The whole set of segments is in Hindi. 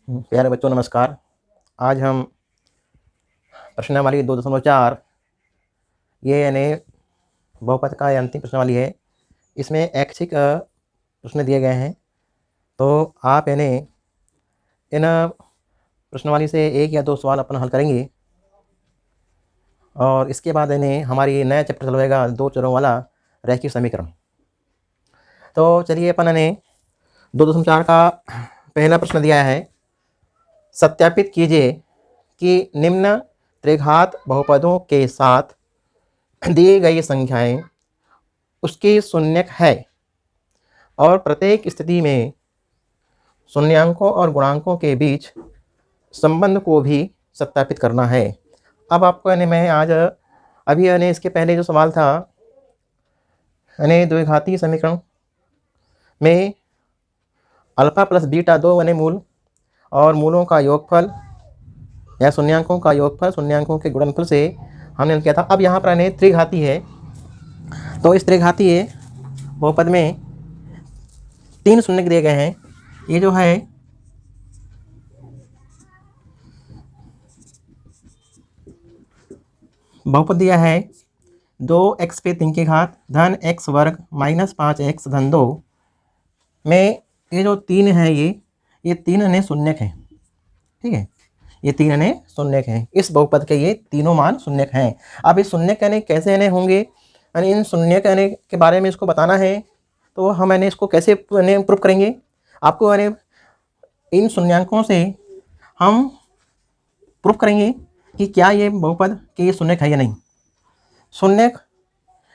प्यारे बच्चों नमस्कार। आज हम प्रश्नावली 2.4 ये यानी बहुपद का अंतिम प्रश्नावली है। इसमें ऐच्छिक प्रश्न दिए गए हैं, तो आप यानी इन प्रश्नावली से 1 या 2 सवाल अपन हल करेंगे और इसके बाद यानी हमारी नया चैप्टर चालू होगा 2 चरों वाला रैखिक समीकरण। तो चलिए अपन यानी 2.4 का पहला प्रश्न दिया है, सत्यापित कीजिए कि निम्न त्रिघात बहुपदों के साथ दी गई संख्याएं उसकी शून्यक है और प्रत्येक स्थिति में शून्यांकों और गुणांकों के बीच संबंध को भी सत्यापित करना है। अब आपको यानी मैं आज अभी यानी इसके पहले जो सवाल था यानी द्विघाती समीकरण में अल्फा प्लस बीटा 2 यानी मूल और मूलों का योगफल या शून्यांकों का योगफल शून्यांकों के गुणनफल से हमने किया था। अब यहाँ पर यानी त्रिघाती है, तो इस त्रिघातीय बहुपद में 3 शून्य दिए गए हैं। ये जो है बहुपद दिया है 2x पे 3 की घात धन x वर्ग माइनस 5x धन 2 में ये जो 3 है ये 3 यानी शून्यक है। ठीक है, ये 3 यानी शून्यक हैं। इस बहुपद के ये तीनों मान शून्यक हैं। अब इस शून्यक यानी कैसे यानी होंगे, यानी इन शून्यक यानी के बारे में इसको बताना है, तो हम यानी इसको कैसे यानी प्रूव करेंगे। आपको यानी इन शून्यांकों से हम प्रूफ करेंगे कि क्या ये बहुपद के ये शून्यक है या नहीं। शून्यक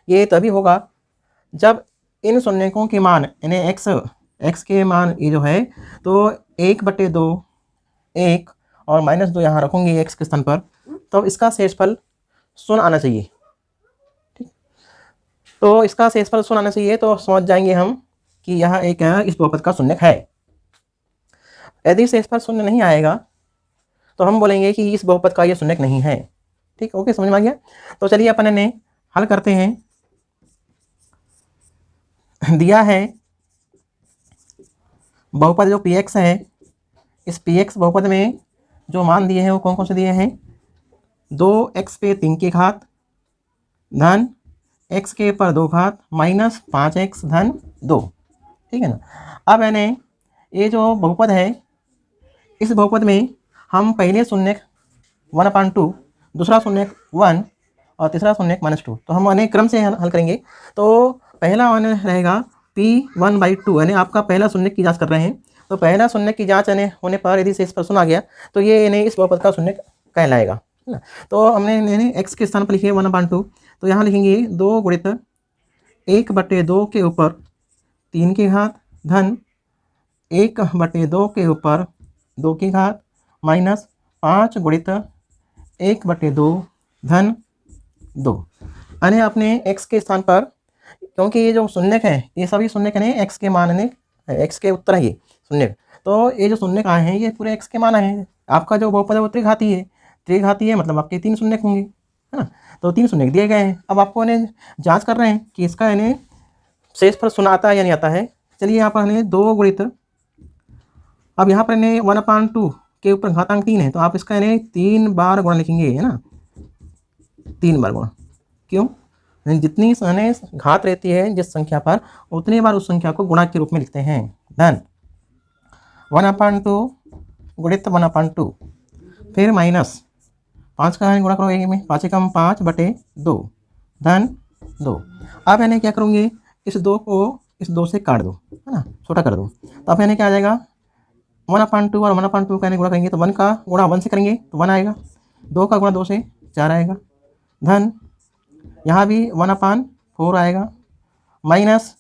ये तभी होगा जब इन शून्यकों के मान यानी x के मान ये जो है तो 1/2 1 और -2 यहाँ रखूँगी x के स्थान पर, तो इसका शेषफल 0 आना चाहिए। ठीक, तो इसका शेषफल 0 आना चाहिए, तो समझ जाएंगे हम कि यह एक इस बहुपद का शून्यक है। यदि शेषफल 0 नहीं आएगा तो हम बोलेंगे कि इस बहुपद का ये शून्यक नहीं है। ठीक, ओके, समझ में आ गया। तो चलिए अपन ने हल करते हैं। दिया है बहुपद जो px है, इस px बहुपद में जो मान दिए हैं वो कौन कौन से दिए हैं, 2x पे 3 की घात धन x के पर 2 घात माइनस 5x धन 2। ठीक है ना। अब यानी ये जो बहुपद है, इस बहुपद में हम पहले शून्यक 1/2, दूसरा शून्यक 1 और तीसरा शून्यक -2, तो हम यानी क्रम से हल करेंगे। तो पहला मान रहेगा p1/2 यानी आपका पहला शून्यक की जांच कर रहे हैं, तो पहला शून्यक की जांच यानी होने पर यदि शेष पर 0 आ गया तो ये यानी इस बहुपद का शून्यक कहलाएगा, है ना। तो हमने यानी x के स्थान पर लिखे 1/2, तो यहाँ लिखेंगे 2 गुणित 1/2 के ऊपर 3 की घात धन 1/2 के ऊपर 2 की घात माइनस 5 गुणित 1/2 धन 2। यानी अपने x के स्थान पर, क्योंकि ये जो शून्यक है ये सभी शून्यक है x के मान ने x के उत्तर है ये शून्यक, तो ये जो शून्यक आए हैं ये पूरे x के मान आए हैं। आपका जो बहुपद है वो त्रिघाती है, त्रिघाती है मतलब आपके 3 शून्यक होंगे, है ना। तो 3 शून्यक दिए गए हैं। अब आपको यानी जांच कर रहे हैं कि इसका यानी शेषफल 0 आता है या नहीं आता है। चलिए यहाँ पर यानी 2 गुणित, अब यहाँ पर यानी 1/2 के ऊपर घातांक 3 है, तो आप इसका यानी 3 बार गुणा लिखेंगे, है ना, 3 बार गुणा। क्यों, जितनी यानी घात रहती है जिस संख्या पर उतनी बार उस संख्या को गुणा के रूप में लिखते हैं। धन 1/2 गुणित 1/2 फिर माइनस 5 का गुणा करोगे में 5 एकम 5/2 धन 2। अब यानी क्या करूँगी, इस 2 को इस 2 से काट दो, है ना, छोटा कर दो। तो अब यानी क्या आ जाएगा 1/2 और 1/2 का गुणा करेंगे तो 1 का गुणा 1 से करेंगे तो 1 आएगा, 2 का गुणा 2 से 4 आएगा, धन यहाँ भी 1/4 आएगा, माइनस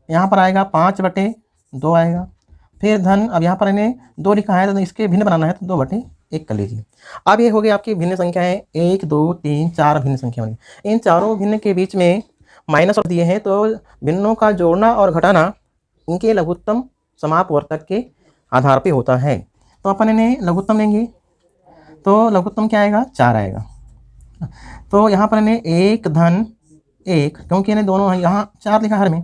यहाँ पर आएगा 5/2 आएगा, फिर धन। अब यहाँ पर इन्हें 2 लिखा है तो इसके भिन्न बनाना है तो 2/1 कर लीजिए। अब ये हो गई आपकी भिन्न संख्याएं, 1 2 3 4 भिन्न संख्या होंगी। इन चारों भिन्न के बीच में माइनस और दिए हैं, तो भिन्नों का जोड़ना और घटाना इनके लघुत्तम समापवर्तक के आधार पे होता है। तो अपन इन्हें लघुत्तम लेंगे, तो लघुत्तम क्या आएगा, 4 आएगा। तो यहाँ पर इन्हें 1 धन 1, क्योंकि इन्हें दोनों यहाँ 4 लिखा हर में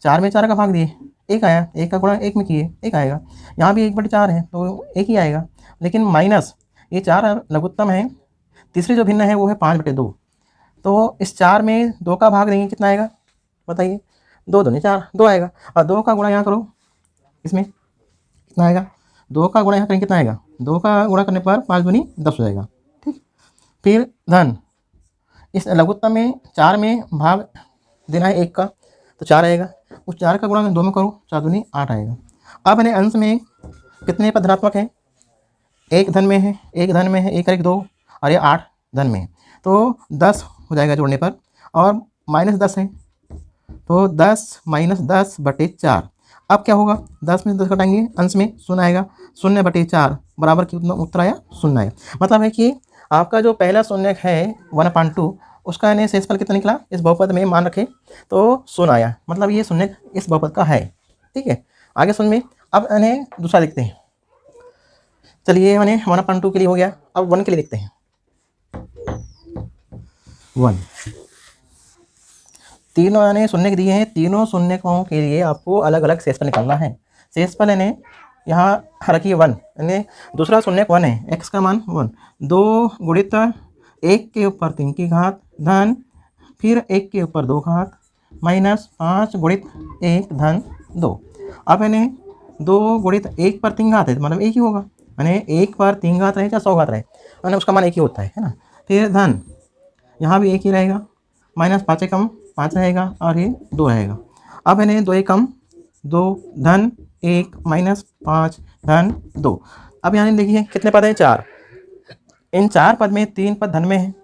4 में 4 का भाग दिए, 1 आया, 1 का गुणा 1 में किए 1 आएगा। यहाँ भी 1/4 है तो 1 ही आएगा। लेकिन माइनस ये 4 लघुत्तम है, तीसरी जो भिन्न है वो है 5/2। तो इस 4 में 2 का भाग देंगे कितना आएगा बताइए, 2 दूनी 4, 2 आएगा। और 2 का गुणा यहाँ करो, इसमें कितना आएगा, 2 का गुणा यहाँ करेंगे कितना आएगा, 2 का गुणा करने पर 5 दूनी 10 हो जाएगा। ठीक, फिर धन इस लघुत्तम में 4 में भाग देना है 1 का, तो 4 आएगा। उस 4 का गुणा 2 में करो, 4 दूनी 8 आएगा। अब इन्हें अंश में कितने पद धनात्मक है, 1 धन में है, 1 धन में है, 1 1 2 और ये 8 धन में है, तो 10 हो जाएगा जोड़ने पर। और -10 है तो 10 - 10/4। अब क्या होगा, 10 में से 10 घटाएंगे, अंश में 0 आएगा, 0/4 बराबर कितना उत्तर आया, 0 आया। मतलब है कि आपका जो पहला शून्य है 1/2 उसका यानी शेषफल कितना निकला, इस बहुपद में मान रखे तो 0 आया। मतलब ये शून्य इस बहुपद का है। ठीक है, आगे सुन। अब इन्हें दूसरा देखते हैं। चलिए मैंने 1/2 के लिए हो गया, अब 1 के लिए देखते हैं। 1 तीनों यानी शून्य दिए हैं, तीनों शून्यों के लिए आपको अलग अलग शेषफल निकालना है। शेषफल यानी यहाँ रखिए 1, यानी दूसरा शून्य 1 है, x का मान 1, 2 गुणित 1 के ऊपर 3 की घात धन फिर 1 के ऊपर 2 घात माइनस 5 गुणित 1 धन 2। अब यानी 2 गुणित 1 पर 3 घात है तो मतलब 1 ही होगा, यानी 1 पर 3 घात रहे चाहे 100 घात रहे, यानी उसका मान 1 ही होता है ना। फिर धन यहाँ भी 1 ही रहेगा, माइनस 5 से कम 5 रहेगा और ये 2 रहेगा। अब यानी 2 कम 2 धन 1 माइनस 5 धन 2। अब यहाँ देखिए कितने पद हैं, 4। इन 4 पद में 3 पद धन में है,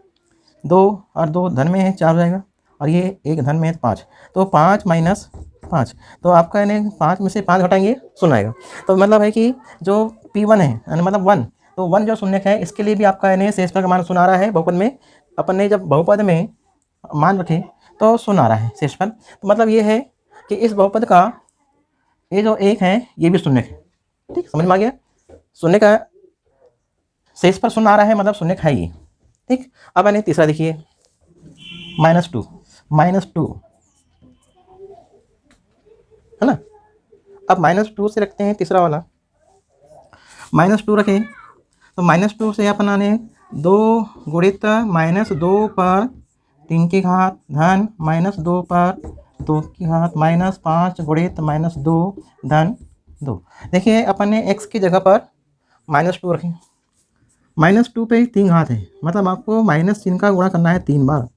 2 और 2 धन में है, 4 हो जाएगा। और ये 1 धन में है 5, तो 5 माइनस 5, तो आपका यानी 5 में से 5 घटाएंगे 0 आएगा। तो मतलब है कि जो P1 है यानी मतलब 1, तो 1 जो शून्य है इसके लिए भी आपका यानी शेषफल का मान 0 आ रहा है। बहुपद में अपन ने जब बहुपद में मान रखे तो 0 आ रहा है शेषफल। तो मतलब ये है कि इस बहुपद का ये जो 1 है ये भी शून्य है। ठीक, समझ में आ गया, शून्य का शेषफल 0 आ रहा है मतलब शून्य है ये। ठीक, अब यानी तीसरा देखिए -2 है ना। अब -2 से रखते हैं तीसरा वाला, -2 रखें तो -2 से अपन आने 2 गुणित -2 पर 3 की घात धन -2 पर 2 की घात माइनस 5 गुणित -2 धन 2। देखिए अपन ने x की जगह पर -2 रखें, -2 पे 3 घात है मतलब आपको माइनस चिन्ह का गुणा करना है 3 बार, है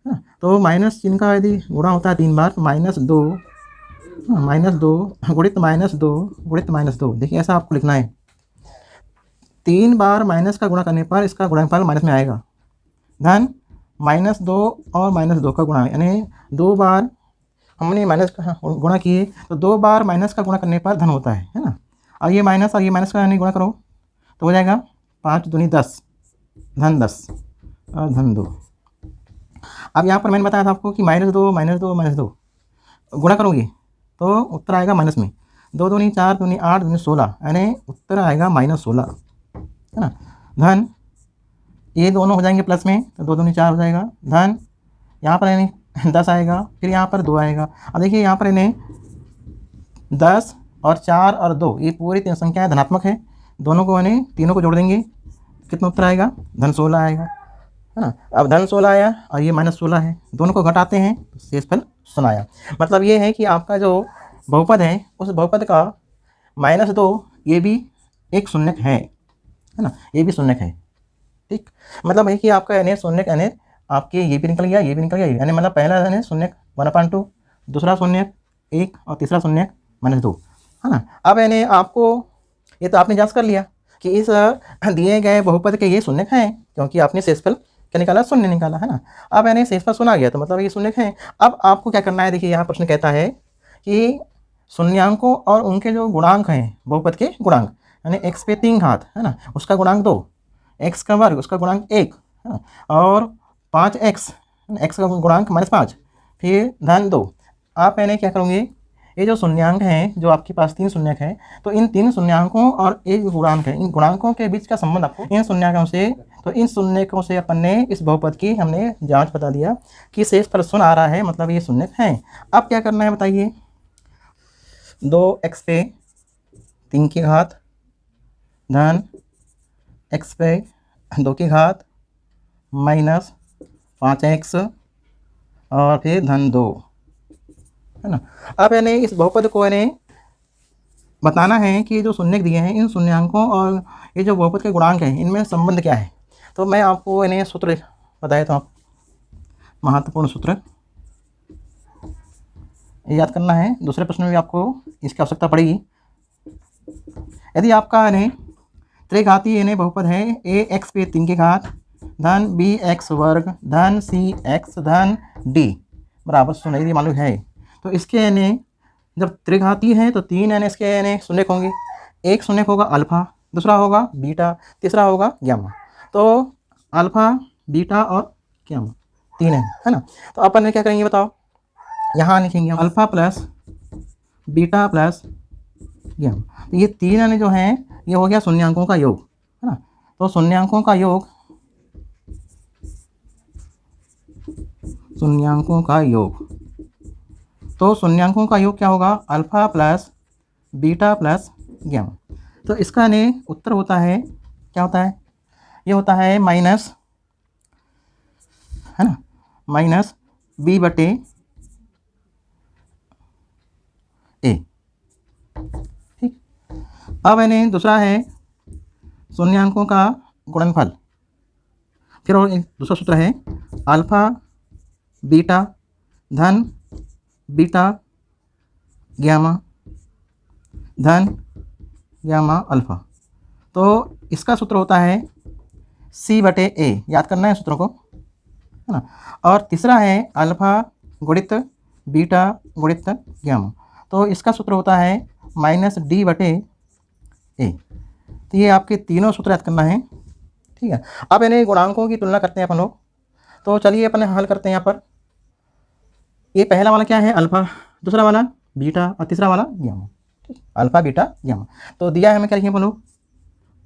ना। तो माइनस चिन्ह का यदि गुणा होता है 3 बार तो -2 गुणित -2 गुणित -2। देखिए ऐसा आपको लिखना है, 3 बार माइनस का गुणा करने पर इसका गुणनफल माइनस में आएगा, धन -2 और -2 का गुणा, यानी 2 बार हमने माइनस का गुणा किए तो 2 बार माइनस का गुणा करने पर धन होता है ना। और ये माइनस का यानी गुणा करो तो हो जाएगा 5 दूनी 10 धन 10 और धन 2। अब यहाँ पर मैंने बताया था आपको कि -2 गुणा करोगे तो उत्तर आएगा माइनस में, 2 दूनी 4 दूनी 8 दूनी 16, यानी उत्तर आएगा -16, है ना। धन ये दोनों हो जाएंगे प्लस में तो 2 दूनी 4 हो जाएगा, धन यहाँ पर यानी 10 आएगा, फिर यहाँ पर 2 आएगा। अब देखिए यहाँ पर इन्हें 10 और 4 और 2 ये पूरी 3 संख्याएं धनात्मक है, दोनों को यानी तीनों को जोड़ देंगे कितना उत्तर आएगा, धन 16 आएगा, है ना। अब धन 16 आया और ये -16 है, दोनों को घटाते हैं तो शेषफल 0 आया। मतलब ये है कि आपका जो बहुपद है उस बहुपद का -2 ये भी एक शून्य है ना, ये भी शून्य है। ठीक, मतलब है कि आपका यानी शून्य यानी आपके ये भी निकल गया, ये भी निकल गया, यानी मतलब पहला यानी शून्य 1/2, दूसरा शून्य 1 और तीसरा शून्य -2, है ना। अब यानी आपको ये तो आपने जांच कर लिया कि इस दिए गए बहुपद के ये शून्य हैं, क्योंकि आपने शेषफल क्या निकाला, शून्य निकाला, है ना। अब यानी शेषफल 0 आ गया तो मतलब ये शून्य है। अब आपको क्या करना है, देखिए यहाँ प्रश्न कहता है कि शून्यांकों और उनके जो गुणांक हैं बहुपद के गुणांक, यानी x पे 3 घात है ना, उसका गुणांक 2, x का वर्ग उसका गुणांक 1, है ना, और 5x का गुणांक -5 फिर धन 2। आप यानी क्या करोगे, ये जो शून्यांक हैं जो आपके पास 3 शून्यक हैं, तो इन 3 शून्यांकों और एक गुणांक है, इन गुणांकों के बीच का संबंध आपको इन शून्यांकों से, तो इन शून्यकों से अपन ने इस बहुपद की हमने जांच बता दिया कि शेषफल 0 आ रहा है, मतलब ये शून्यक हैं। अब क्या करना है बताइए, 2x पे 3 की घात धन x पे 2 की घात माइनस 5x और फिर धन 2, है ना। अब यानी इस बहुपद को यानी बताना है कि जो शून्य दिए हैं इन शून्यांकों और ये जो बहुपद के गुणांक हैं इनमें संबंध क्या है। तो मैं आपको यानी सूत्र बताया था, आप महत्वपूर्ण सूत्र याद करना है। दूसरे प्रश्न में भी आपको इसकी आवश्यकता पड़ेगी। यदि आपका यानी त्रिघातीय यानी बहुपद है ए एक्स पे 3 की घात धन बी एक्स वर्ग धन सी एक्स धन डी बराबर 0 यदि मालूम है, तो इसके यानी जब त्रिघातीय है तो 3 यानी इसके यानी शून्यक होंगे। एक शून्यक होगा अल्फा, दूसरा होगा बीटा, तीसरा होगा गामा। तो अल्फा, बीटा और गामा 3 है ना। तो अपन क्या करेंगे बताओ, यहाँ लिखेंगे alpha plus beta plus gamma. तो ये 3 यानी जो हैं ये हो गया शून्यांकों का योग, है ना। तो शून्यांकों का योग, शून्यांकों का योग, तो शून्यांकों का योग क्या होगा, alpha plus beta plus gamma. तो इसका ने उत्तर होता है, क्या होता है, ये होता है माइनस, है ना, माइनस बी बटे ए। ठीक। अब यानी दूसरा है शून्यांकों का गुणनफल। फिर और एक दूसरा सूत्र है अल्फा बीटा धन बीटा गामा धन गामा अल्फा। तो इसका सूत्र होता है सी बटे ए, याद करना है सूत्र को, है ना। और तीसरा है अल्फा गुणित बीटा गुणित गामा। तो इसका सूत्र होता है माइनस डी बटे ए। तो ये आपके तीनों सूत्र याद करना है, ठीक है। अब इन्हें गुणांकों की तुलना करते हैं अपन लोग। तो चलिए अपन हल करते हैं यहाँ पर। ये पहला वाला क्या है अल्फा, दूसरा वाला बीटा और तीसरा वाला गामा, ठीक, अल्फा बीटा गामा। तो दिया है हमें क्या लिखेंगे अपन लोग,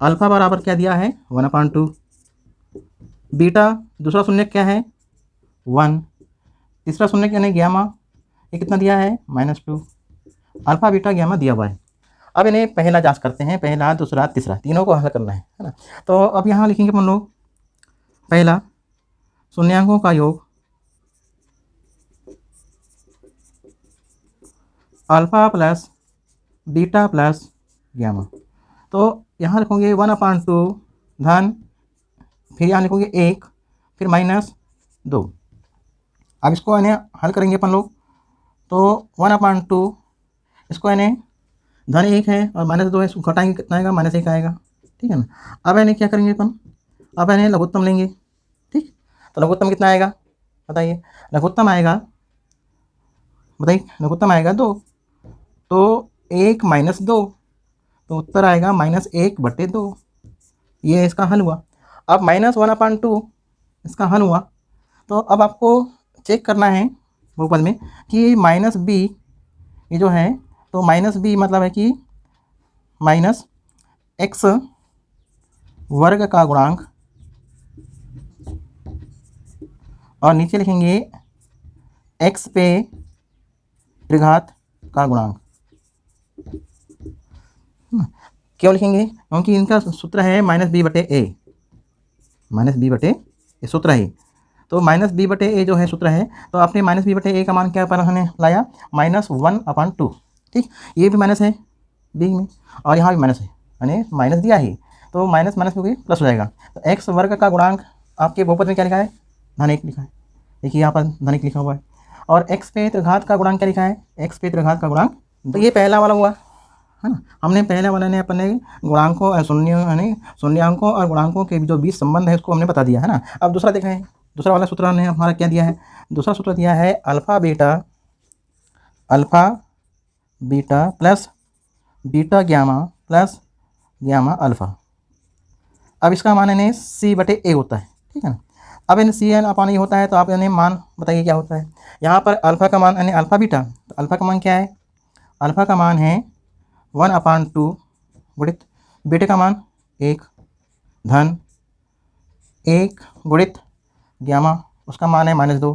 अल्फा बराबर क्या दिया है 1/2, बीटा दूसरा शून्य क्या है 1, तीसरा शून्य यानी गामा ये कितना दिया है -2, अल्फा बीटा गामा दिया हुआ है। अब इन्हें पहला जांच करते हैं, पहला दूसरा तीसरा तीनों को हल करना है ना। तो अब यहाँ लिखेंगे अपन लोग पहला शून्यांकों का योग alpha plus beta plus gamma. तो यहाँ लिखोगे 1/2 धन, फिर यहाँ लिखोगे 1, फिर -2। अब इसको यानी हल करेंगे अपन लोग। तो 1/2 इसको यानी धन 1 है और -2 है, इसको घटाएंगे कितना आएगा -1 आएगा, ठीक है ना। अब यानी क्या करेंगे अपन, अब यानी लघुत्तम लेंगे, ठीक। तो लघुत्तम कितना आएगा बताइए, लघुत्तम आएगा, बताइए लघुत्तम आएगा 2, तो 1 - 2, तो उत्तर आएगा -1/2। ये इसका हल हुआ। अब -1/2 इसका हल हुआ। तो अब आपको चेक करना है बहुपद में कि माइनस बी ये जो है, तो माइनस बी मतलब है कि -x वर्ग का गुणांक और नीचे लिखेंगे x पे त्रिघात का गुणांक। क्यों लिखेंगे, क्योंकि इनका सूत्र है -b/a, ये सूत्र है। तो -b/a जो है सूत्र है, तो आपने -b/a का मान क्या पर हमने लाया -1/2, ठीक। ये भी माइनस है बी में और यहाँ भी माइनस है, यानी माइनस दिया ही, तो माइनस माइनस क्योंकि प्लस हो जाएगा। तो x वर्ग का गुणांक आपके बहुपद में क्या लिखा है, -1 लिखा है, देखिए यहाँ पर -1 लिखा हुआ है। और x पे त्रिघात का गुणांक क्या लिखा है, x पे त्रिघात का गुणांक। तो ये पहला वाला हुआ, है ना। हमने पहले वाला ने अपने गुणांकों शून्य यानी शून्यांकों और गुणांकों के जो बीच संबंध है उसको हमने बता दिया, है ना। अब दूसरा देखें, दूसरा वाला सूत्र ने हमारा क्या दिया है, दूसरा सूत्र दिया है alpha beta plus beta gamma plus gamma alpha. अब इसका मान यानी c/a होता है, ठीक है ना। अब यानी c अपन ये होता है, तो आप यानी मान बताइए क्या होता है। यहाँ पर अल्फा का मान यानी अल्फा बीटा, तो अल्फा का मान क्या है, अल्फा का मान है 1/2 गुणित बीटा का मान 1 धन 1 गुणित गामा उसका मान है -2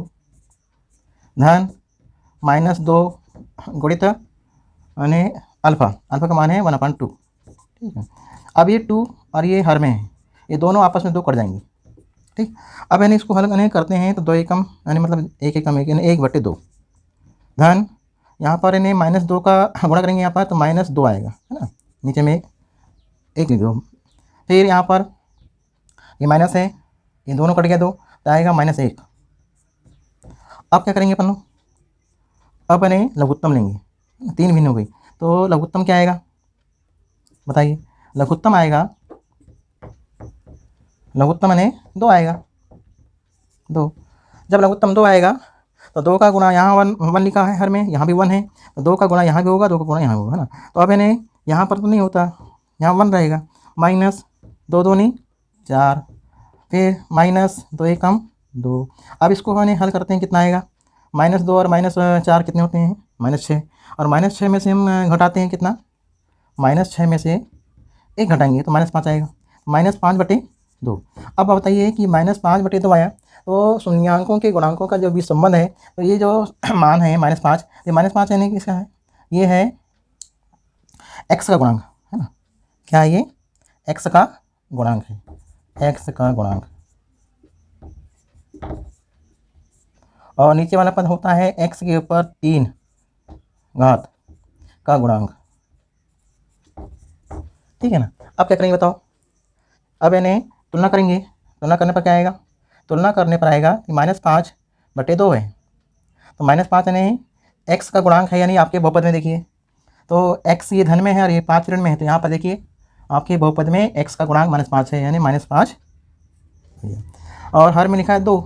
धन -2 गुणित यानी अल्फ़ा का मान है 1/2, ठीक है। अब ये 2 और ये हर में है, ये दोनों आपस में 2 कट जाएंगी, ठीक। अब यानी इसको हल करते हैं तो 2 एकम यानी मतलब 1 एकम 1 यानी 1/2 धन यहाँ पर यानी -2 का गुणा करेंगे यहाँ पर तो -2 आएगा, है ना, नीचे में 1 लिख दो। फिर यहाँ पर ये माइनस है, ये दोनों कट गया 2 तो आएगा -1। अब क्या करेंगे अपन लोग, अब यानी लघुत्तम लेंगे, 3 भिन्न हो गई तो लघुत्तम क्या आएगा बताइए। लघुत्तम आएगा, लघुत्तम यानी 2 आएगा, 2। जब लघुत्तम 2 आएगा तो 2 का गुणा यहाँ 1 लिखा है हर में, यहाँ भी 1 है तो 2 का गुणा यहाँ भी होगा, 2 का गुणा यहाँ होगा, है ना। तो अब यानी यहाँ पर तो नहीं होता, यहाँ 1 रहेगा, -2 2 4, फिर -2 एकम 2। अब इसको मैंने हल करते हैं, कितना आएगा, -2 और -4 कितने होते हैं, -6, और -6 में से हम घटाते हैं कितना, -6 में से 1 घटाएंगे तो -5 आएगा, -5/2। अब बताइए कि -5/2 आया तो शून्यांकों के गुणांकों का जो भी संबंध है, तो ये जो मान है -5, ये -5 यानी किसका है, ये है x का गुणांक, है ना। क्या है ये, x का गुणांक है, x का गुणांक। और नीचे वाला पद होता है x के ऊपर 3 घात का गुणांक, ठीक है ना। अब क्या करेंगे बताओ, अब यानी तुलना करेंगे, तुलना करने पर क्या आएगा, तुलना करने पर आएगा कि -5/2 है, तो -5 यानी x का गुणांक है, यानी आपके बहुपद में देखिए तो x ये धन में है और ये 5 ऋण में है, तो यहाँ पर देखिए आपके बहुपद में x का गुणांक -5 है, यानी -5, और हर में लिखा है 2,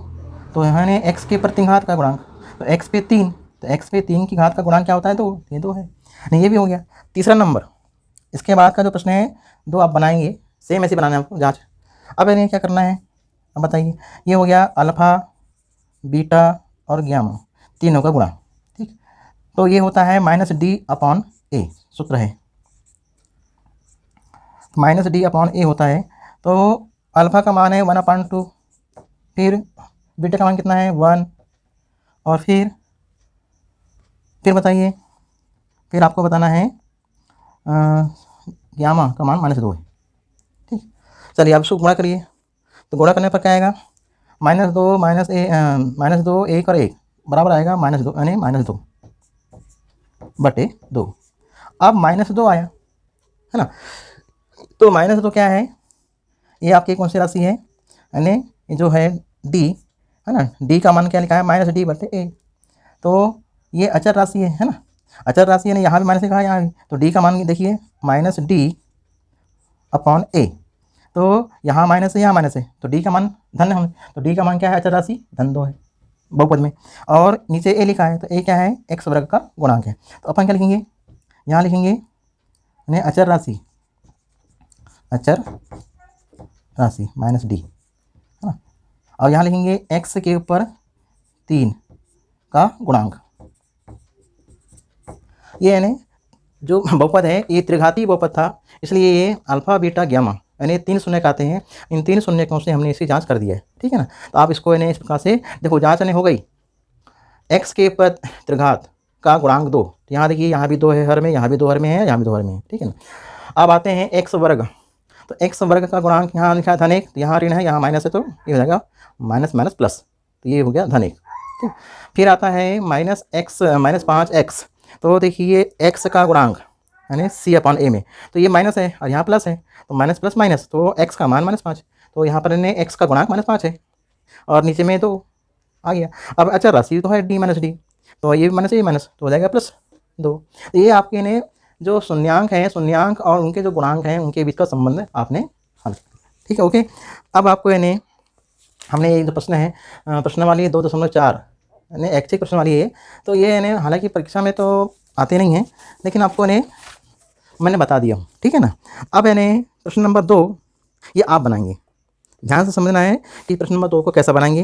तो यानी x के प्रति घात का गुणांक, तो x पे 3, तो x पे 3 की घात का गुणांक क्या होता है, 2, ये 2 है, नहीं ये भी हो गया। तीसरा नंबर, इसके बाद का जो प्रश्न है 2 आप बनाएंगे, सेम ऐसे बनाना है आपको जाँच। अब यानी क्या करना है, अब बताइए, ये हो गया अल्फ़ा, बीटा और गामा तीनों का गुणा, ठीक। तो ये होता है -d/a, सूत्र है -d/a होता है। तो अल्फ़ा का मान है 1/2, फिर बीटा का मान कितना है 1, और फिर बताइए, फिर आपको बताना है गामा का मान -2 है, ठीक। चलिए अब इसको गुणा करिए, तो गुणा करने पर क्या आएगा, -2 -2 1 और 1 बराबर आएगा -2, यानी -2/2। अब -2 आया, है ना, तो -2 क्या है, ये आपकी कौन सी राशि है, यानी ये जो है d, है ना, d का मान क्या लिखा है -d/a, तो ये अचर राशि है ना, अचर राशि यानी यहाँ भी माइनस लिखा है, यहाँ भी, तो d का मान देखिए -d/a, तो यहाँ माइनस है यहाँ माइनस है, तो d का मान धन है, तो d का मान क्या है, अचर राशि धन 2 है बहुपद में, और नीचे a लिखा है, तो a क्या है, x वर्ग का गुणांक है। तो अपन क्या लिखेंगे, यहाँ लिखेंगे यानी अचर राशि -d, है ना, और यहाँ लिखेंगे x के ऊपर 3 का गुणांक। ये यानी जो बहुपद है ये त्रिघाती बहुपद था, इसलिए ये अल्फ़ा बीटा गामा यानी 3 शून्यक आते हैं, इन 3 शून्यकों से हमने इसकी जांच कर दी है, ठीक है ना। तो आप इसको यानी इस प्रकार से देखो, जांच यानी हो गई x के ऊपर त्रिघात का गुणांक 2, तो यहाँ देखिए यहाँ भी 2 है हर में, यहाँ भी 2 हर में है, यहाँ भी 2 हर में है, ठीक है ना। अब आते हैं x वर्ग, तो x वर्ग का गुणांक यहाँ लिखा है धन 1, तो यहाँ ऋण है यहाँ माइनस है, तो ये हो जाएगा माइनस प्लस, तो ये हो गया धन 1, ठीक। फिर आता है -5x, तो देखिए x का गुणांक यानी c/a में, तो ये माइनस है और यहाँ प्लस है, तो माइनस प्लस माइनस, तो x का मान -5, तो यहाँ पर इन्हें x का गुणांक -5 है, और नीचे में 2 आ गया। अब अच्छा राशि तो है d-d, तो ये माइनस ये माइनस, तो हो जाएगा +2। तो ये आपके इन्हें जो शून्यांक हैं, शून्यांक और उनके जो गुणांक हैं उनके बीच का संबंध आपने हल कर लिया, ठीक है, ओके। अब आपको यानी हमने ये जो प्रश्न है, प्रश्नावली 2.4 यानी ऐच्छिक प्रश्नावली है, तो ये यानी हालांकि परीक्षा में तो आते नहीं हैं, लेकिन आपको यानी मैंने बता दिया हूँ, ठीक है ना। अब यानी प्रश्न नंबर 2 ये आप बनाएंगे, ध्यान से समझना है कि प्रश्न नंबर 2 को कैसा बनाएंगे।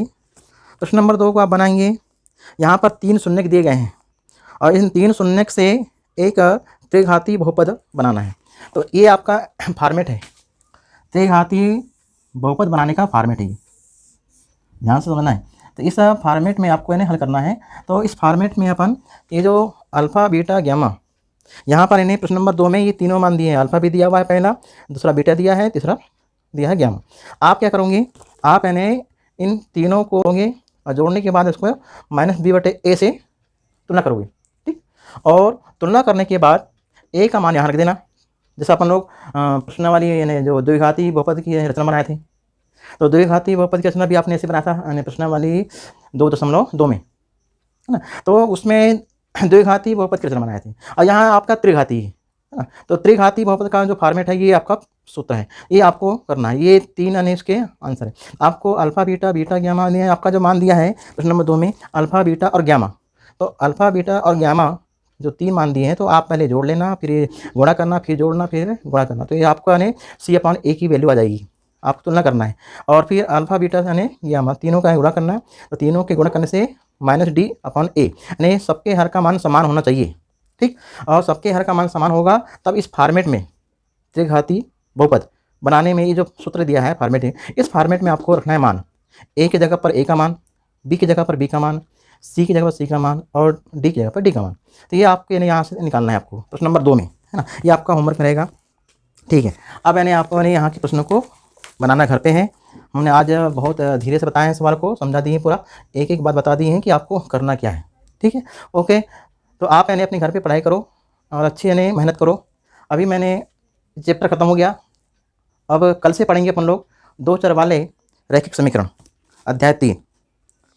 प्रश्न नंबर 2 को आप बनाएंगे, यहाँ पर 3 शून्यक दिए गए हैं और इन 3 शून्यक से एक त्रिघाती बहुपद बनाना है। तो ये आपका फॉर्मेट है, त्रिघाती बहुपद बनाने का फॉर्मेट है, ध्यान से समझना है। तो इस फॉर्मेट में आपको इन्हें हल करना है। तो इस फॉर्मेट में अपन ये जो अल्फ़ा बीटा गामा यहाँ पर इन्हें प्रश्न नंबर 2 में ये तीनों मान दिए हैं, अल्फा भी दिया हुआ है पहला, दूसरा बीटा दिया है, तीसरा दिया है गामा। आप क्या करोगे, आप इन्हें इन तीनों को जोड़ोगे और जोड़ने के बाद इसको -b/a से तुलना करोगे, ठीक। और तुलना करने के बाद a का मान यहाँ रख देना। जैसे अपन लोग प्रश्न वाली यानी जो द्विघाती बहुपद की रचना बनाए थे, तो द्विघाती बहुपद की रचना भी आपने ऐसे बनाया था यानी प्रश्न वाली 2.2 में, है ना। तो उसमें द्विघाती बहुपद की रचना बनाए थे और यहाँ आपका त्रिघाती है ना। तो त्रिघाती बहुपद का जो फॉर्मेट है ये आपका सूत्र है, ये आपको करना है। ये 3 यानी इसके आंसर है। आपको अल्फा बीटा बीटा गामा दिया है, आपका जो मान दिया है प्रश्न नंबर 2 में अल्फा बीटा और गामा। तो अल्फा बीटा और गामा जो 3 मान दिए हैं, तो आप पहले जोड़ लेना, फिर ये गुणा करना, फिर जोड़ना, फिर गुणा करना। तो ये आपको यानी C/A की वैल्यू आ जाएगी। आपको तुलना करना है और फिर अल्फा बीटा यानी गामा तीनों का गुणा करना है। तो तीनों के गुणा करने से -D/A यानी सबके हर का मान समान होना चाहिए, ठीक। और सबके हर का मान समान होगा तब इस फॉर्मेट में त्रिघाती बहुपद बनाने में ये जो सूत्र दिया है फॉर्मेट है, इस फॉर्मेट में आपको रखना है मान। A की जगह पर A का मान, B की जगह पर B का मान, C की जगह पर C का मान और D की जगह पर D का मान। तो ये आपके यहाँ से निकालना है आपको प्रश्न नंबर 2 में, है ना। ये आपका होमवर्क रहेगा, ठीक है। अब यानी आपको यहाँ के प्रश्नों को बनाना घर पे है। हमने आज बहुत धीरे से बताया है, सवाल को समझा दिए, पूरा एक एक बात बता दी है कि आपको करना क्या है, ठीक है। ओके, तो आप यानी अपने घर पे पढ़ाई करो और अच्छी यानी मेहनत करो। अभी मैंने चैप्टर ख़त्म हो गया, अब कल से पढ़ेंगे अपन लोग 2 चर वाले रैखिक समीकरण अध्याय 3,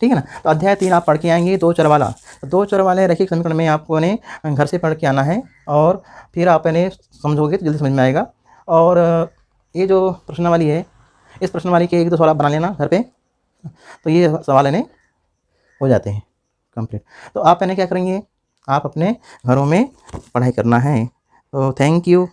ठीक है ना। तो अध्याय 3 आप पढ़ के आएंगे 2 चर वाला। 2 चर वाले रैखिक समीकरण में आपको ने घर से पढ़ के आना है और फिर आप इन्हें समझोगे तो जल्दी समझ में आएगा। और ये जो प्रश्नावली है, इस प्रश्नावली के 1-2 सवाल बना लेना घर पे, तो ये सवाल इन्हें हो जाते हैं कंप्लीट। तो आप इन्हें क्या करेंगे, आप अपने घरों में पढ़ाई करना है। तो थैंक यू।